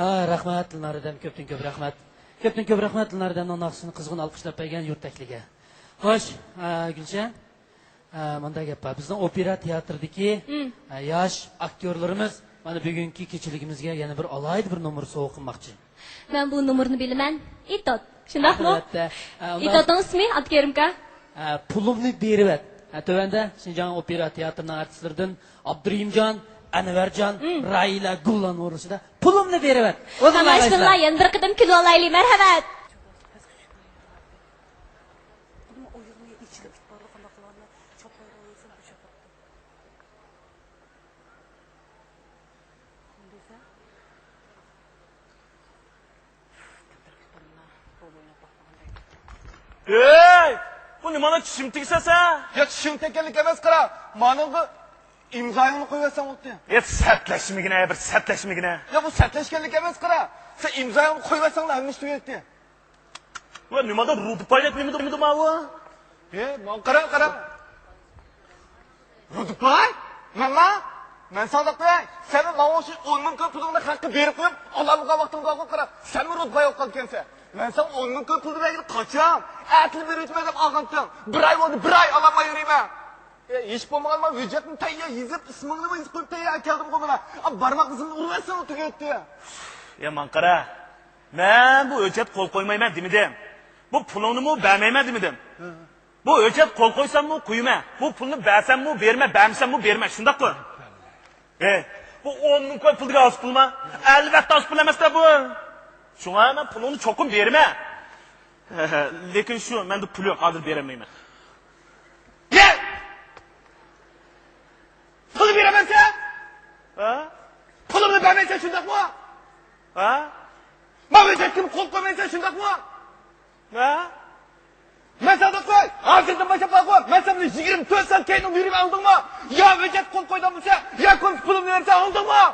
Rahmat Dilnoradan ko'p rahmat. Ko'p rahmat Dilnoradan nonaqsini qizg'in alqishlab bergan yurtdakligi. Xo'sh, Gulshan, menda gap bor. Bizning opera teatridagi yosh aktyorlarimiz mana bugungi kechiligimizga yana bir alayda bir nomer sovg'a qilmoqchi. Men bu nomerni bilaman. Itot. Shundaqmi? Itotning ismi Abkerimka. Pulimni berib. Tövəndə Şinjan opera teatrının artistlərdən Abdurrahimjon, Anvarjon, Raila Gullan orasida pulumni berib. Maşallah, yana bir qidim kilo olayli. Marhamat. Hey! Bu nimana çişim tiksasan? Ya çişim tekellik emas qara. Manığı imzayını qo'yasan o'tdi. Ya sertleşmigine, bir sertleşmigine. Ya bu sertleşkenlik emas qara. Sen imzayını qo'yasan da nima tugaydi? Ulan nimada rudu paylat nimada ma bu? Man qara. Rudu pay? Mama? Men sana qo'yay. Senin maoshi 10 ming pulingni haqqi berib qo'yib, Allohga vaqtimga qo'yib qara. Sen mi rudu pay o'qilgansan? Men sen 10 ming pulni berib qocham. Atli berib deb olgansan. Bir ay bo'ldi, bir ay olamay yurayman. Ish bo'lmaganma, hujjatni tayyor yozib, ismingni yozib qo'yib tayyor keldim qo'yman. Barmoq izini urversan tugaydi. Ya manqara. Men bu hujjat qo'l qo'ymayman demidim. Bu pulingni mu bermayman demidim. Bu hujjat qo'l qo'ysammi, qo'yma. Bu pulni bersammi, berma, bermasammi, berma. Shundaqmi? Bu 10 ming pulga oz pulma? Albatta oz pul emas-da bu. Şuna men pulini çokum berme. Lekin şu menda pul yo'q, hozir beramayman. Gel! Pul beramansan? Ha? Pulni bermaysan shundaqmi? Ha? Mana kim qo'l qo'ymaysan shundaqmi? Ha? Men sana qo'y. Hozirdan boshlab qo'y. Men sana 24 soat keyin yurib oldingmi? Yo hujjat qo'l qo'ydim bo'lsa, yo kun pulni bersa oldingmi?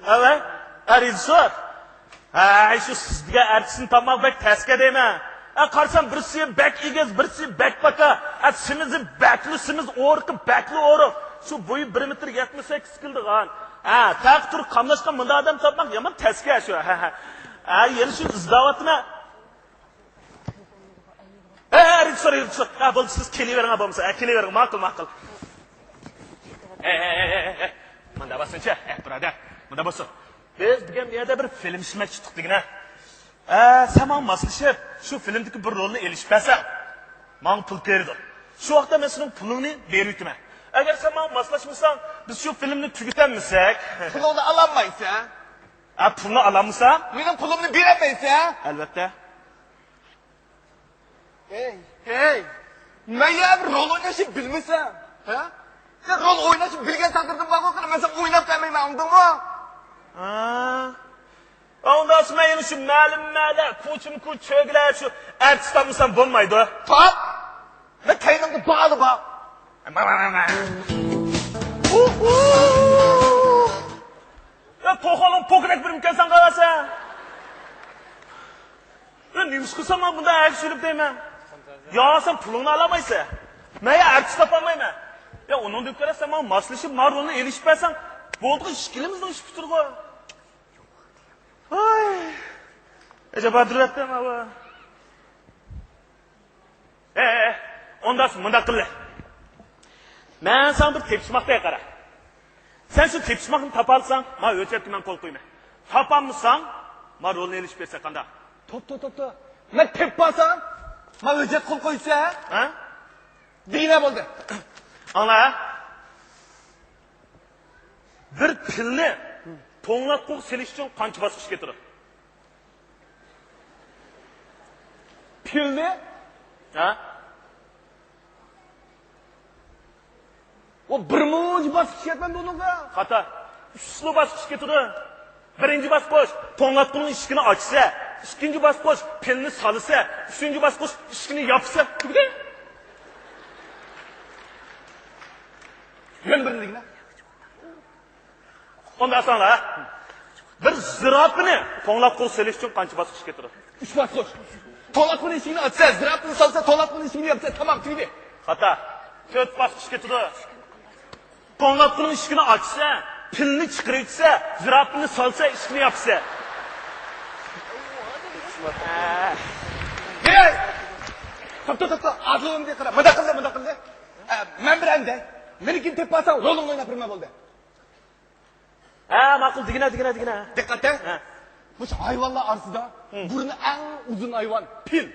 Evet, rejissor. Şu sizga artistni topmoq bek taska deyman. Qarsam birisi bek egiz, birisi bek paka. Simizni bakli, simiz o'rqib, bakli o'riq. Shu bo'yi 1 metr 78 kildigan. Taq turib qamlashgan bunda odam topmoq yomon taska shu. Yana shu izdavatmi? Rejissor. Bo'ldi, siz kelavering bo'lmasa, kelavering, ma'qul. Manda basınca, brother, manda basın. Biz bugün bir yerde bir film işlemek çıktık yine. Sen bana maslashib, şu filmdeki bir rolünü elişmezsen, bana pul verirdi. Şu vakta ben senin pulunu veriyordum. Eğer sen bana maslashmasan, biz şu filmini tüketemezsek... Pulunu alamaysan? Pulunu alamazsan? Benim pulumu veremeysen? Elbette. Hey! Ben ya bir rol oynayışıp bilmişsem. Sen rol oynayışıp bilgen takdirdim bak o kadar. Ben sen oynap vermeyin anladın mı? Ondan sonra yine şu malum, kuçum çögler şu artist almışsan bulmaydı. Bak! Ben kaynımda bağlı bak. Ya toxalım pokrak bir imkansan kalasa. Ya neymiş kılsam ben bunda ayak sürüp deyim. Ya sen pulunu alamaysa. Ben ya artist yapamayım. Ya onun dükkana sen bana maslashib marulunu elişip versen. Boldu işkilimizden iş bitir koy. Ay. Acaba durattan ama. Ondasın bunda kılle. Ben sana bir tepsimaktaya kara. Sen şu tepsimakını tapalsan, ma ötürken ben kol koyma. Tapanmışsan, ma rolunu elişip verse kanda. Top. Ben tep basam, ma öcet kol koysa. Deyine buldu. Anla ya. Bir pilni to'nglab qo'q selish uchun qancha bosqich ketiradi? Pilni? O bir muncha bosqich ketmadi unuqa. Xato. 3 bosqich ketiradi. Birinchi bosqich to'nglatqulning eshigini ochsa, ikkinchi bosqich pilni solsa, uchinchi bosqich eshigini yopsa, tugdi. Men birligini. Ondan sonra bir zirapini to'nglab qo'l selish uchun qancha bosqich ketiradi? 3 bosqich. To'nlatqulning eshigini ochsa, zirapni solsa, to'nlatqulning eshigini yopsa, tamom tugdi. Xato. 4 bosqich ketdi. Qo'ng'atqining eshigini ochsa, pilni chiqarsa, zirapini solsa, eshikni yopsa. Hey! To'xta, azlomga qara. Munda qildi. Men bilanda. Menikin tepasam, rolingni o'ynab birma bo'ldi. Ma'qul, digina. Diqqat et. Bu hayvanlar arasida burni eng uzun hayvan pil.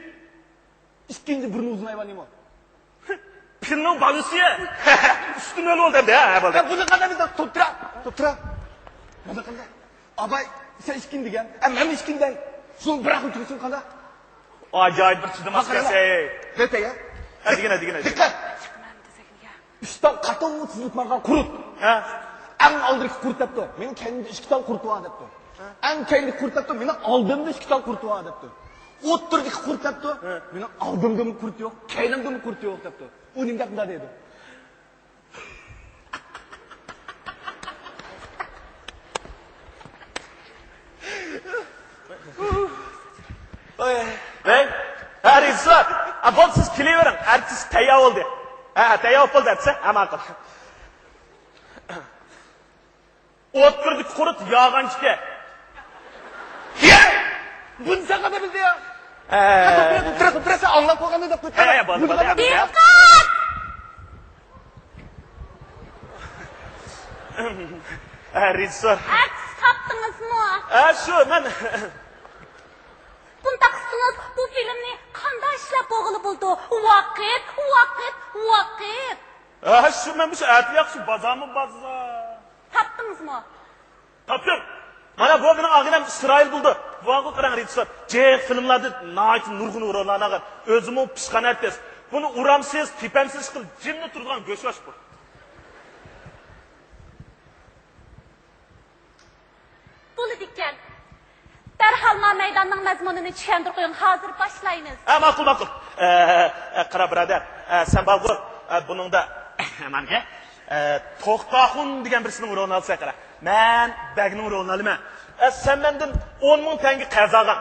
İkinci burnu uzun hayvan nima? Pilning balisi. Ustini oldi deb, bo'ldi. Buni qanday biz to'ptira. Mana qanday? Abay, sen iskin degan. Men iskinday. So'ng bir aql tursin qanday? Ajoyib bir chidamas qilsa. Dete ya. Digina. Diqqat. Ishdan qattiq sizlikmangan qurut. En aldırki kurt yaptı. Benim kendi işkital kurtu var yaptı. En kendi kurt yaptı. Benim aldığımda işkital kurtu var yaptı. Otturdaki kurt yaptı. Benim aldığımda mı kurt yok. Kendimde mi kurt yok yaptı. O nimde dedi. Ben, Rizlar, abon siz kileverin. Ertesi tayyav oldu. Tayyav oldu derse, ama akıl. Otturduk kurut yağancıke. Ya! Bunu sen kadar bildi ya. Tutturasa anlat o kadar da tutturasa. Bana. Dikkat! Rizlar. Artist tapdınız mı? Şu, ben... Bundaqsınız bu filmni qanday ishlab bo'g'ilib bo'ldi? Vaqt. Şu, ben bu şey eti yakşı, bazamı baza. Tapdınız mı? Tapdım. Mana bu benim ağinem İsrail buldu. Bu ağı kıran Rizlar. Ceyh filmlerde nait nurgunu uğralanan. Özümü psikanertes. Bunu uramsız, tipemsiz kıl. Cinni turgan göçbaş bu. Bulu dikkan. Derhal meydanning mazmunini tushuntirib qo'ying. Hozir boshlaymiz. Ma'qul. Qara birader. Sen balg'ur bunun da menga To'xtaxun degan birisining rolini olsa qara. Men bagning rolini olaman. Sen mendan 10 ming tanga qarz olgan.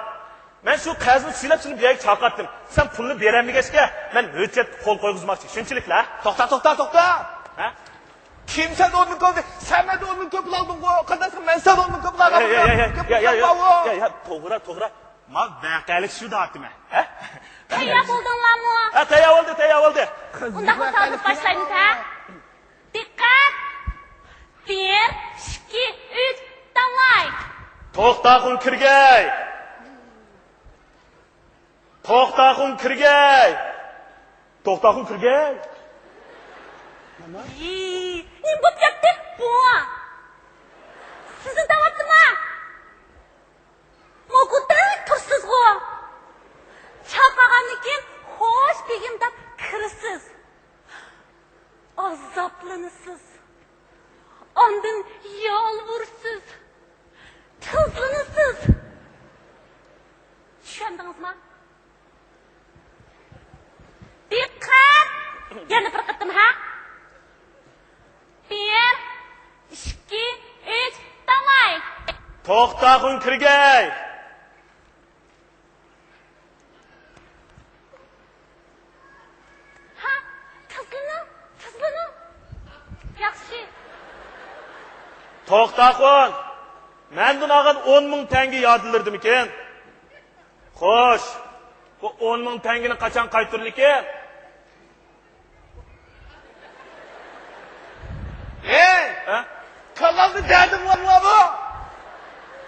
Men shu qarzni silab bu yerga chaqirdim. Sen pulni berolmagachga men hujjat qo'l qo'ygizmoqchi. Shunchilikla. To'xta. Ha? Kim sen de onun koptu? Sen de onun koptu aldın bu. Kadasın ben sen onun koptu aldın. Ya, to'g'ri. Mal vaqalik shu da'atdim. Ha? Tayyor bo'ldinglarmi? Tayyor oldu. Unda hozir boshlaymiz, ha? Diqqat! 1, 2, 3, davay! To'xtaxun kirgay. Ne bo'p ketdi bu? Sizni davatdimi? Mo'g'uda tursiz-ku. Chaqagandan xo'sh begim deb kirsiz. Azaplanasiz. Ondan yolvursiz. Tuzlanasiz. Tushundingizmi? Diqqat! Yana bir qatim, ha? 1, 2, 3, davay! To'xtaxun kirgay. Ha, tuzlini. Yaxshi. To'xtaxun. Mendan olgan 10 ming tanga yodilardim ekan. Xo'sh. Bu 10 ming tangani qachon qaytarildi ekan? Ha? Kalandı derdim lan bu.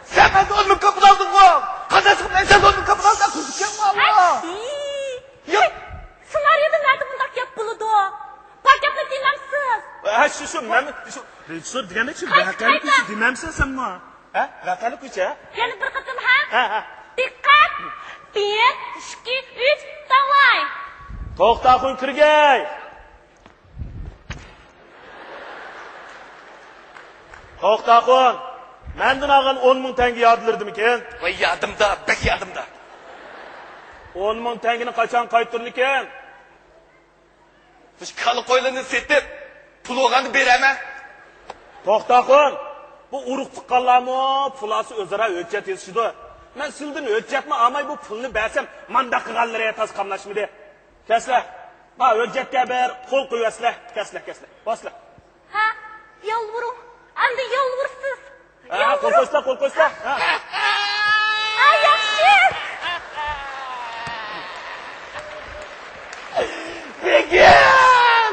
Sen de onun koptu aldın bu. Kadasın ben sen onun koptu aldın. Kuzken valla. Yok. Senaryoda nerede bundak yapıldı? Paketle dinlemsiz. Şu, men şu rejissor deganda shu vaqalik kuchi demamsan sen mi? Ha? Vaqalik kuchi? Yana bir qatim, ha? Ha. Diqqat! 1, 2, 3, davay! To'xtaxun kirgay. To'xtaxun. Mendan olgan 10 ming tanga yodilardim ekan. Vay bek yadımda. 10 ming tangani qachon qaytarildi ekan? Biz kalı koylarını setip pul oğanı bereme. To'xtaxun. Bu urug' tuqqanlarmi, pulasi o'zaro hujjat yetishdi. Men sizdan hujjatni olmay bu pulni bersam, manda qilganlari tas qamlashmidi. Keslar. Ma hujjatga bir qo'l qo'yasizlar. Kaslar. Boslar. Ha, yolvurum. Endi yolvursiz. Ha, qo'l qo'ysizlar. Ha. Ha, yaxshi. Begim!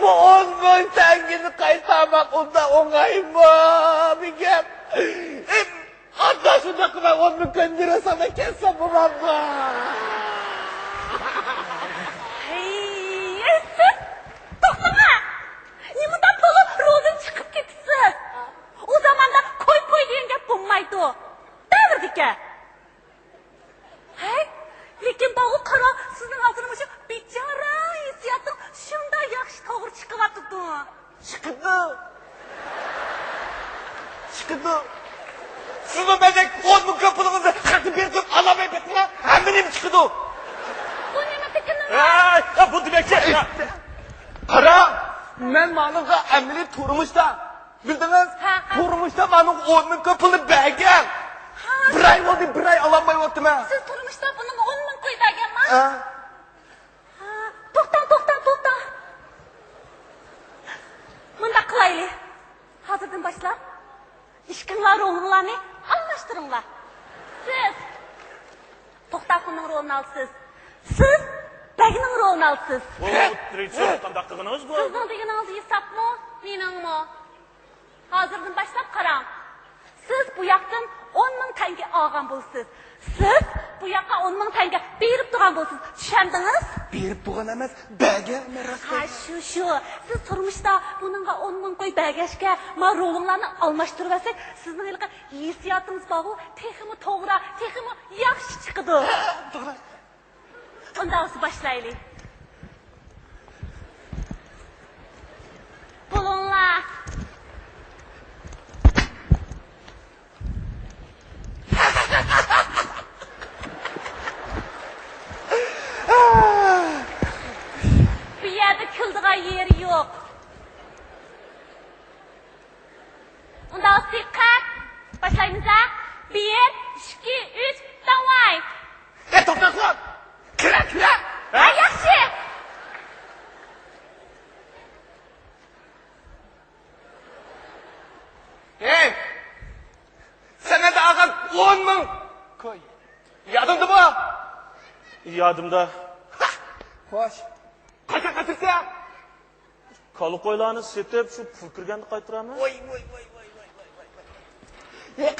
Bu 10.000 tangini qaytarmak unda o'ng'aymi, Begim? Hatta shunda qilmay 10.000 ko'ndirasam ekansa bo'ladimi? Hey, siz to'xtama. Nimadan bo'lib ro'zim chiqib ketasiz? O zamanda qo'y degan gap bo'lmaydi. Davrdik-a. Hey, lekin bu qaro sizning hozir shu bechora hissiyotim shunday yaxshi to'g'ri chiqyapti. Chiqdi. Sizni bezak 10.000 ko'plig'ingizni qatib berib alamay bitma. Hammaning chiqdi. Bu nima tekini? Ha, bu demakchi. Qara, men ma'noga amaliy turmushda, bildingiz? Turmushda ma'noga 10.000 ko'plig'i bergan. Bir ay bo'ldi, bir ay ololmay o'tdim. Siz turmushda buni 10.000 qo'y berganman? Ha. To'xta. Bunda qilaylik. Hozirdan boshlab ishqinglar o'g'illarni almashtiringlar. Siz to'xtaxonning rolini olsiz. Siz bagning rolini olsiz. Bu tirichi qanday qilganingiz bu? Sizning deganingiz hesabmi, meningmi? Hozirdan boshlab qarang. Siz bu yoqdan 10.000 tanga olgan bo'lsiz. Siz bu yoqqa 10.000 tanga berib turgan bo'lsiz. Tushundingiz? Berib turgan emas, bergan meros. Ha, shu. Siz turmushda buningga 10.000 qo'y bergashga, men rolinglarni almashtirib olsak, sizning ilqa hissiyotingiz bor-ku, texmi to'g'ri, texmi yaxshi chiqadi. To'g'ri. Unda o'zi boshlaylik. Bo'linglar. Bu yerda kuldigan yeri yo'q. Unda diqqat. Boshlaymiz-a? 1, 2, 3, davay. To'xta. Kira. Ha, yaxshi. Hey! Senede ağam 10.000 koy. Yadımda bu. Yodimda. Hoş. Kaça kaçırsa? Qoli qo'ylarni setib, shu pul kirganda qaytiraman. Voy.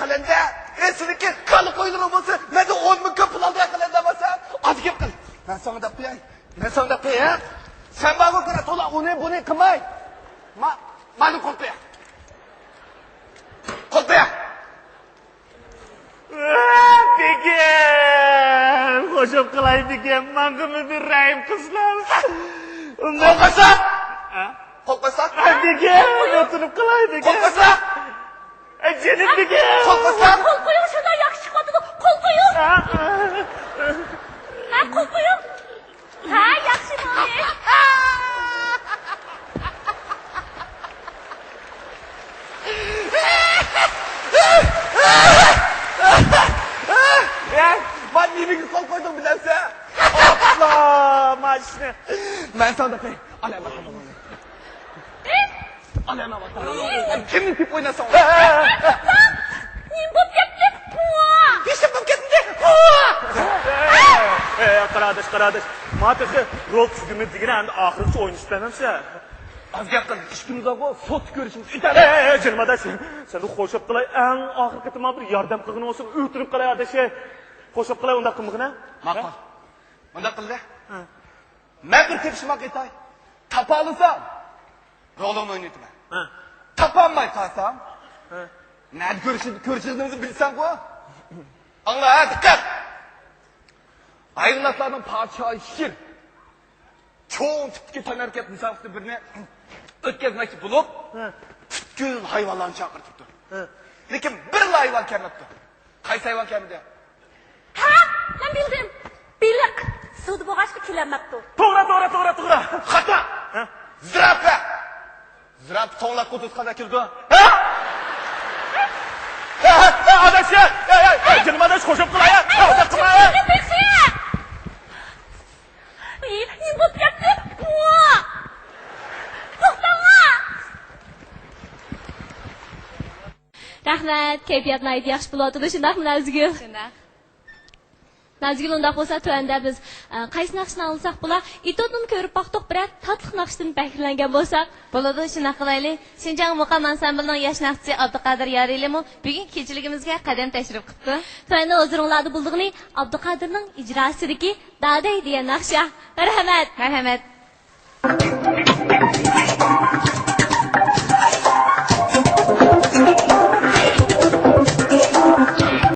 Qalanda, esiniki qoli qo'ylar bo'lsa, menda 10.000 ko'p pul oldi qalanda bo'lsa, az gap qil. Men sonda qo'yay. Sen bana qara to'la uni buni qilmay. Mani qo'yay. Begim, qo'shib qilay Begim, menga berayim qizlar. Qo'rqasa? Begim, o'tirib qilay Begim. Qo'rqasa? Jenim Begim. Qo'rqasa? Qo'l qo'ying, shunday yaxshi chiqadi. Qo'l qo'ying. Ha, qo'l qo'ying. Ha, yaxshi bo'ldi. Ben nimaga qo'l qo'ydim bilasan? Allah, mashina. Men sonda qo'y. Alama bakalım. Kimni tip oynasan? Nim bo'p ketdi. İşte bu ketdi. Qaradash. Mataqi rol tushgimi degina endi oxirgi o'yin istamamsa. Az gap qil. Ishkimizda bu sot ko'rishimiz yetadi. Jinim adash. Seni qo'shib qilay, eng oxirgi qitima bir yordam qilgin olsin, o'tirib qilay adash. Qo'shib qilay unda qilmagina. Maqol. Bunda qildi. Men bir tepishmoq etay. Tapa olsam, rolini o'ynayman. Topolmay qolsam, nima ko'rishimizni bilsam-ku. Allah, diqqat. Hayvanotlarning podshohi shir. Cho'ng tipga tanarkat misolni birini o'tkazmoqchi bo'lib, butkul hayvonlarni chaqirtirdi. Lekin bir hayvon kelmabdi. Qaysi hayvon kelmadi? Ha, men bildim. Biliq. Suvda bo'g'ashga kelamabdi. To'g'ri. Xato. Zirafa. Zirafa to'nlab qo'tizqada kirdi. Adash, jinim adash qo'shib qilay. Nim bo'p ketdi. Rahmat. Kayfiyat nayt yaxshi bo'ladi, shundaqmi Nazgul? Shundaq. Nazgul undaq bo'lsa, tuanda biz qaysi naqshni olsak bo'lar? Itodni ko'rib baxtoq birat tatliq naqshdan faxrlangan bo'lsak, Bo'ladi, shuna qilaylik. Shinjang muqam ansamblining yosh naqshchi Abduqodir Yarilimi bugun kechiligimizga qadam tashrif qildi. tuanda o'ziringlarda bo'ldig'ini Abduqodirning ijrosidagi Daday degan naqsha. Rahmat. Marhamat.